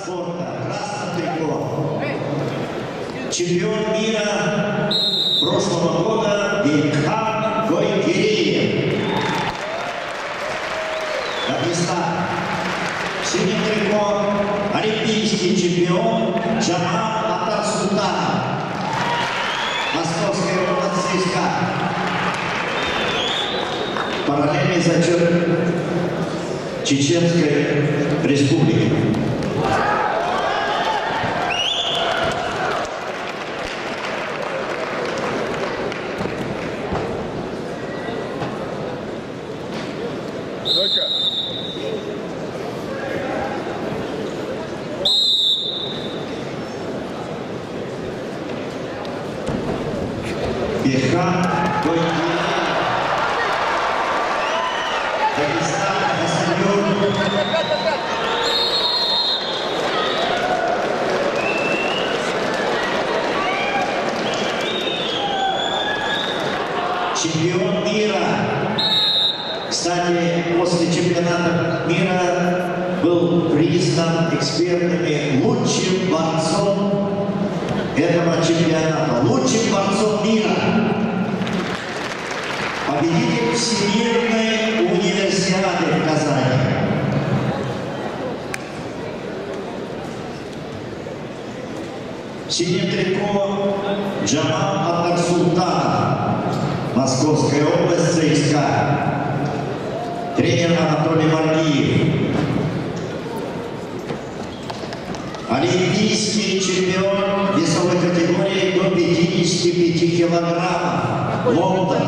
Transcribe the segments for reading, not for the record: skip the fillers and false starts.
спорта, красный трико. Чемпион мира прошлого года Бекхан Гойгериев. Дагестан. Синим трико олимпийский чемпион Джамал Атарсултанов. Московская область ЦСКА. Параллельный зачет Чеченской Республики. Бекхан Гойгериев. Дагестан, Хасанюр. Чемпион мира. Кстати, после чемпионата мира был признан экспертами лучшим борцом этого чемпионата, лучшим борцом мира. Победитель Всемирной универсиады в Казани. В синем трико Джамал Атарсултанов, Московская область, ЦСКА. Тренер Анатолий Маргиев. Олимпийский чемпион весовой категории до 55 килограммов. Лондон.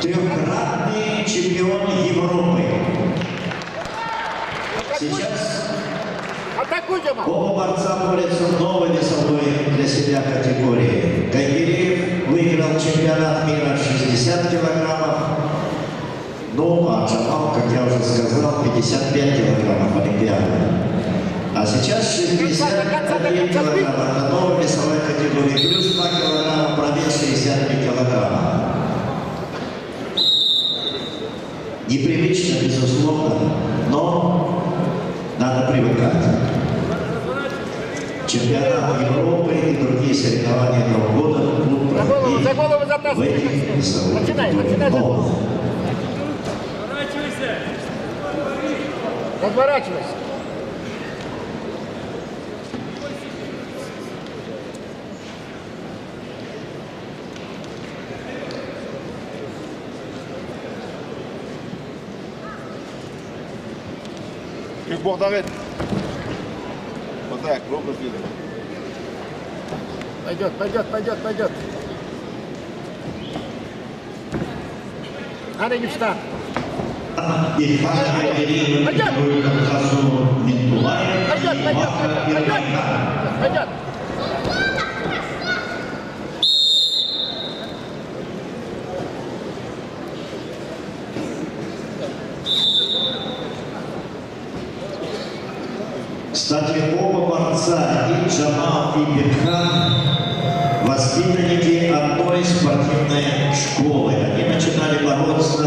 Трехкратный чемпион Европы. Сейчас оба борца борются в новой весовой для себя категории. Гойгериев выиграл чемпионат мира в 60 килограммов. Ну, а Джамал, как я уже сказал, 55 килограммов Олимпиады. А сейчас 61 килограмм. Это новая весовая категория. Плюс 2 килограмма, пробег 63 килограмма. Непривычно, безусловно, но надо привыкать. Чемпионат Европы и другие соревнования Нового года будут проходить в этих весовых категориях. Разворачивайся. Бог дарит. Вот так, ровно видно. Пойдет, пойдет, пойдет, пойдет. Надо не встать. Пойдет, пойдет, пойдет, пойдет, пойдет. Кстати, оба борца, и Джамал, и Бекхан, воспитанники одной спортивной школы. Они начинали бороться.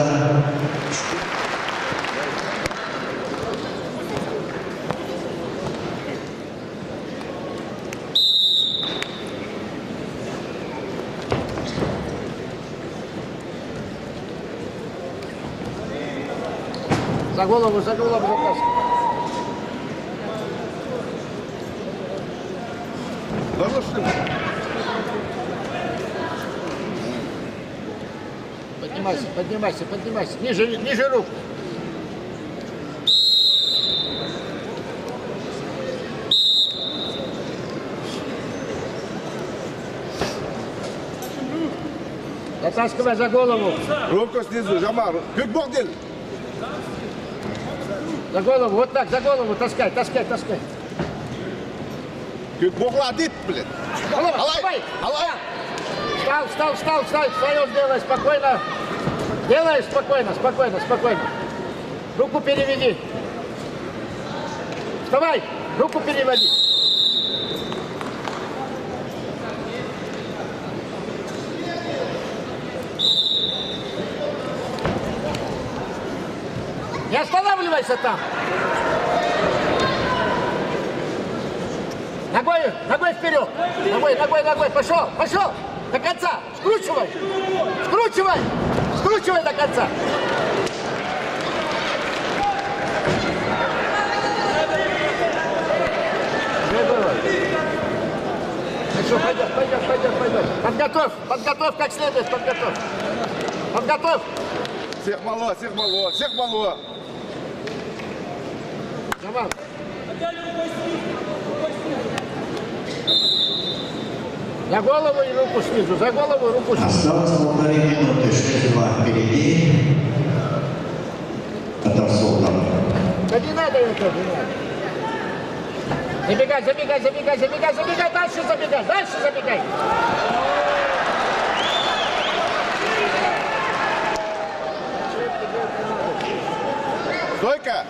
За голову, за голову, за Поднимайся, поднимайся, поднимайся. Ниже рук. Затаскивай за голову. Руку снизу, Джамал. Бордель. За голову, вот так, за голову таскай, таскай, таскай. Богладит, блин. Алай, алай. Встал, свое сделай спокойно. Делай спокойно, спокойно, спокойно. Руку переведи. Вставай, руку переводи. Не останавливайся там. Ногой, ногой вперед. Ногой, ногой, ногой. Пошел, пошел. До конца. Скручивай. Скручивай. Скручивай до конца. Хорошо, пойдет, пойдет, пойдет, пойдет. Подготовь, подготовь как следует, подготовь. Подготовь. Всех мало, всех мало, всех мало. Джамал. За голову и руку снизу, за голову и руку снизу. Осталось 1,5 минуты, 6-2 впереди. Отошел там. Да не надо это, не надо. Забегай, забегай, забегай, забегай, забегай, дальше забегай, дальше забегай. Стойка.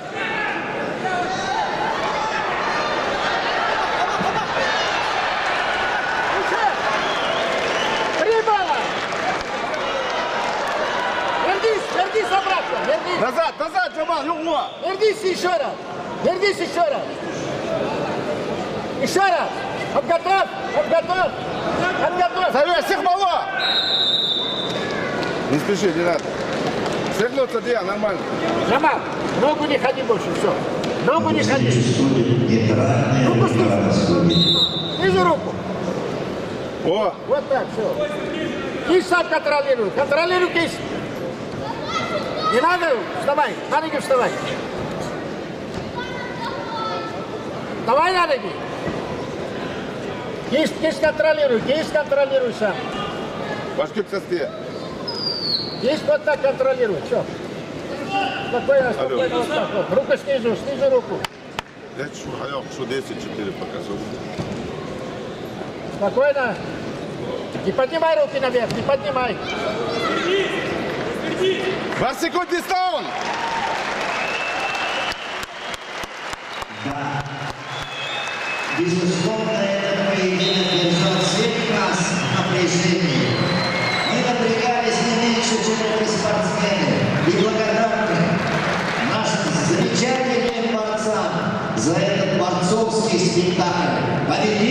Вернись, вернись обратно, вернись. Назад, назад, Джамал, юго. Вернись еще раз. Вернись еще раз. Еще раз. Подготовь, подготовь, подготовь. Савелий, всех мало. Не спеши, не надо. Свернуться, Диан, нормально. Джамал, ногу не ходи больше, все. Ногу не ходи. Существует нейтральная Руку рука судьи. Снизу руку. О, Вот так, все. Кисть сам контролируй. Контролируй кисть. Не надо, вставай, на ноги вставай. Вставай на ноги. Кисть контролируй сам. башки к соске. Кисть вот так контролируй, все. Спокойно, спокойно, вот так вот. Руку снизу, снизу руку. Я что 10-4 покажу. Спокойно. Не поднимай руки наверх, не поднимай. 2 секунды дистаун! Да. Безусловно, этот поединок держал всех нас в напряжении. Мы напрягались не меньше, чем эти спортсмены. И благодарны нашим замечательным борцам за этот борцовский спектакль. Победил